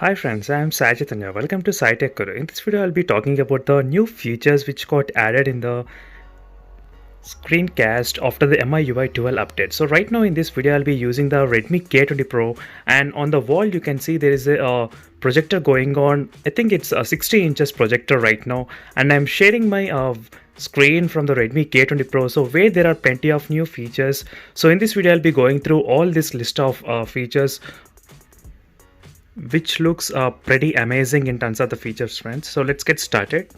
Hi friends, I am Sai Chaitanya. Welcome to SciTech Guru. In this video, I'll be talking about the new features which got added in the screencast after the MIUI 12 update. So right now in this video, I'll be using the Redmi K20 Pro, and on the wall you can see there is a projector going on. I think it's a 60 inches projector right now, and I'm sharing my screen from the Redmi K20 Pro, so where there are plenty of new features. So in this video, I'll be going through all this list of features which looks pretty amazing in terms of the features, friends. So let's get started.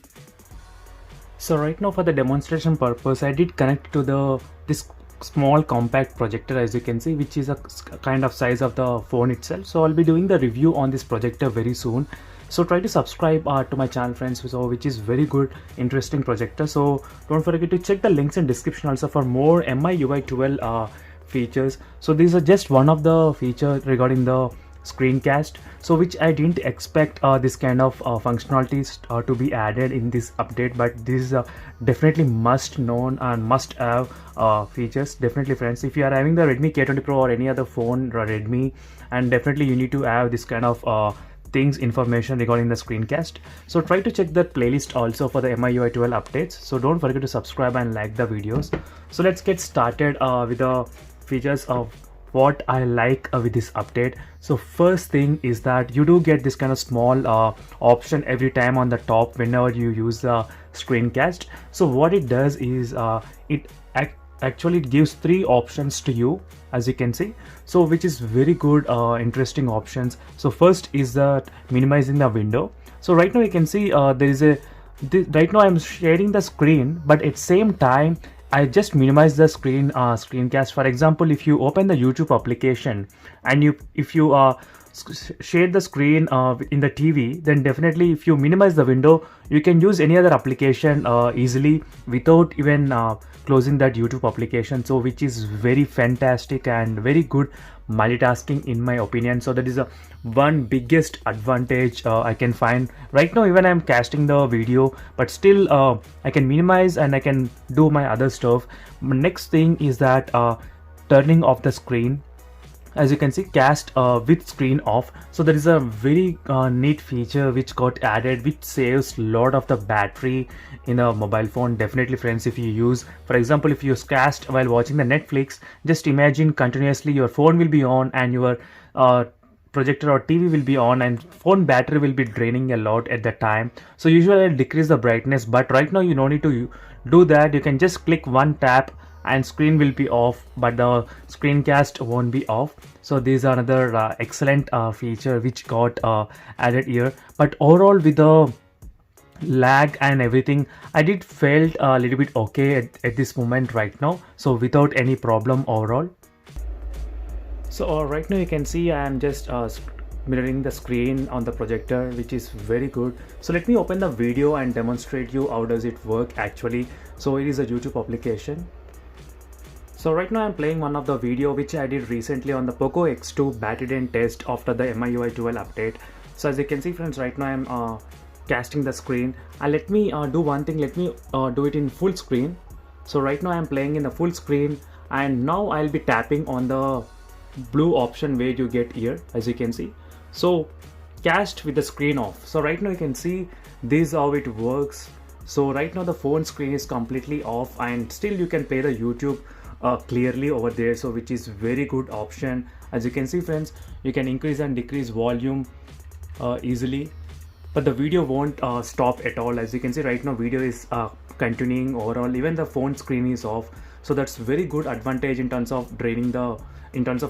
So right now for the demonstration purpose, I did connect to this small compact projector, as you can see, which is a kind of size of the phone itself. So I'll be doing the review on this projector very soon. So try to subscribe to my channel, friends, which is very good, interesting projector. So don't forget to check the links in description also for more MIUI 12 features. So these are just one of the features regarding the screencast, so which I didn't expect this kind of functionalities to be added in this update, but this is definitely must known and must have features. Definitely, friends, if you are having the Redmi K20 Pro or any other phone Redmi, and definitely you need to have this kind of things, information regarding the screencast. So try to check that playlist also for the MIUI 12 updates. So don't forget to subscribe and like the videos. So let's get started with the features of what I like with this update. So first thing is that you do get this kind of small option every time on the top whenever you use the screencast. So what it does is it actually gives three options to you, as you can see, so which is very good, interesting options. So first is that minimizing the window. So right now you can see there is right now I'm sharing the screen, but at same time I just minimize the screencast. For example, if you open the YouTube application and if you share the screen in the TV, then definitely if you minimize the window, you can use any other application easily without even closing that YouTube application. So which is very fantastic and very good multitasking in my opinion. So that is a one biggest advantage I can find right now. Even I'm casting the video, but still I can minimize and I can do my other stuff. Next thing is that turning off the screen. As you can see, cast with screen off. So there is a very neat feature which got added, which saves a lot of the battery in a mobile phone. Definitely, friends, if you use, for example, if you cast while watching the Netflix, just imagine continuously your phone will be on and your projector or TV will be on, and phone battery will be draining a lot at that time. So usually I'll decrease the brightness, but right now you don't need to do that. You can just click one tap and screen will be off, but the screencast won't be off. So these are another excellent feature which got added here. But overall, with the lag and everything, I did felt a little bit okay at this moment right now, so without any problem overall. So right now you can see I am just mirroring the screen on the projector, which is very good. So let me open the video and demonstrate you how does it work actually. So it is a YouTube application. So right now I'm playing one of the video which I did recently on the Poco X2 battery drain test after the MIUI 12 update. So as you can see, friends, right now I'm casting the screen, and let me do one thing. Let me do it in full screen. So right now I'm playing in the full screen, and now I'll be tapping on the blue option where you get here, as you can see. So cast with the screen off. So right now you can see this is how it works. So right now the phone screen is completely off, and still you can play the YouTube clearly over there, so which is very good option. As you can see, friends, you can increase and decrease volume easily, but the video won't stop at all. As you can see right now, video is continuing overall, even the phone screen is off. So that's very good advantage in terms of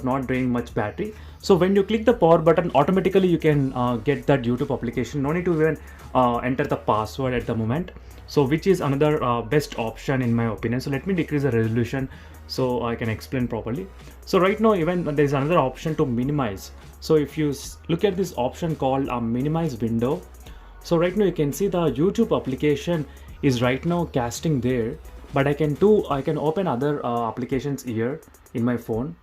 not draining much battery. So when you click the power button, automatically you can get that YouTube application. No need to even enter the password at the moment. So which is another best option in my opinion. So let me decrease the resolution so I can explain properly. So right now even there is another option to minimize. So if you look at this option called minimize window, so right now you can see the YouTube application is right now casting there, but I can open other applications here in my phone,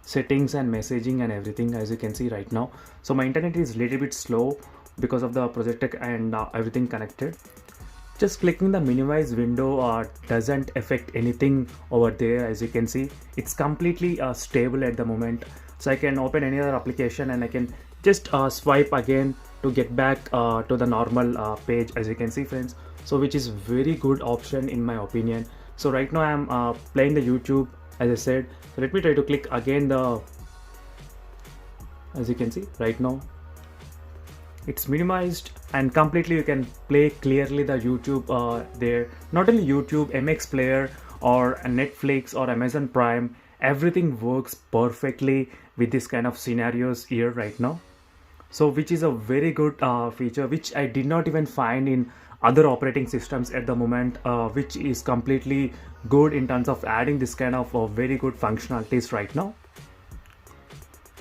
settings and messaging and everything, as you can see right now. So my internet is a little bit slow because of the projector and everything connected. Just clicking the minimize window doesn't affect anything over there. As you can see, it's completely stable at the moment. So I can open any other application and I can just swipe again to get back to the normal page, as you can see friends. So which is very good option in my opinion. So right now I'm playing the YouTube, as I said. So let me try to click again the, as you can see right now it's minimized and completely you can play clearly the YouTube there. Not only YouTube, MX Player or Netflix or Amazon Prime, everything works perfectly with this kind of scenarios here right now. So which is a very good feature which I did not even find in other operating systems at the moment, which is completely good in terms of adding this kind of very good functionalities right now.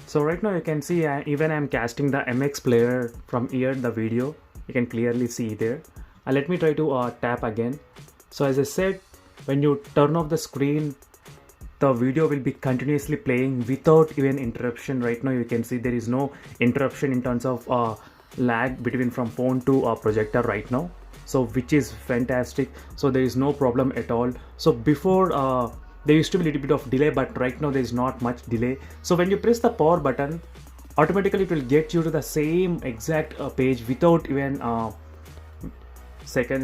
So right now you can see even I'm casting the MX Player from here, the video you can clearly see there. Let me try to tap again. So as I said, when you turn off the screen, the video will be continuously playing without even interruption. Right now you can see there is no interruption in terms of lag between from phone to projector right now, so which is fantastic. So there is no problem at all. So before there used to be a little bit of delay, but right now there is not much delay. So when you press the power button, automatically it will get you to the same exact page without even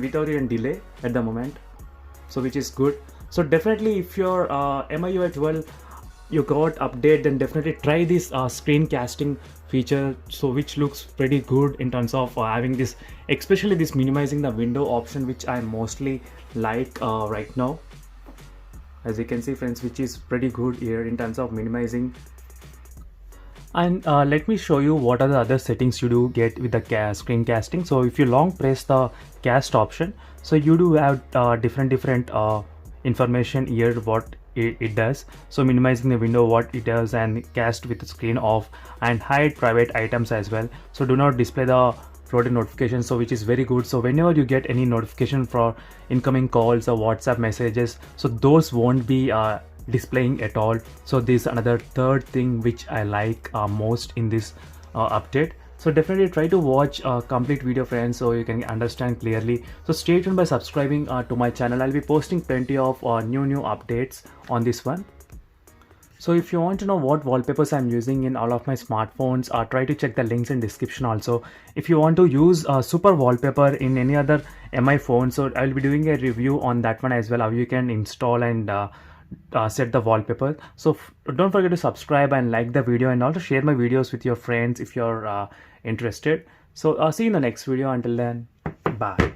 without even delay at the moment, so which is good. So definitely if your MIUI 12 you got update, then definitely try this screen casting feature, so which looks pretty good in terms of having this, especially this minimizing the window option, which I mostly like right now, as you can see friends, which is pretty good here in terms of minimizing. And let me show you what are the other settings you do get with the screen casting. So if you long press the cast option, so you do have different information here what it does. So minimizing the window, what it does, and cast with the screen off, and hide private items as well. So do not display the floating notifications, so which is very good. So whenever you get any notification for incoming calls or WhatsApp messages, so those won't be displaying at all. So this is another third thing which I like most in this update. So definitely try to watch a complete video friends, so you can understand clearly. So stay tuned by subscribing to my channel. I'll be posting plenty of new updates on this one. So if you want to know what wallpapers I'm using in all of my smartphones, try to check the links in description also. If you want to use super wallpaper in any other MI phone, so I'll be doing a review on that one as well, how you can install and set the wallpaper. So don't forget to subscribe and like the video, and also share my videos with your friends if you're interested. So see you in the next video. Until then, bye.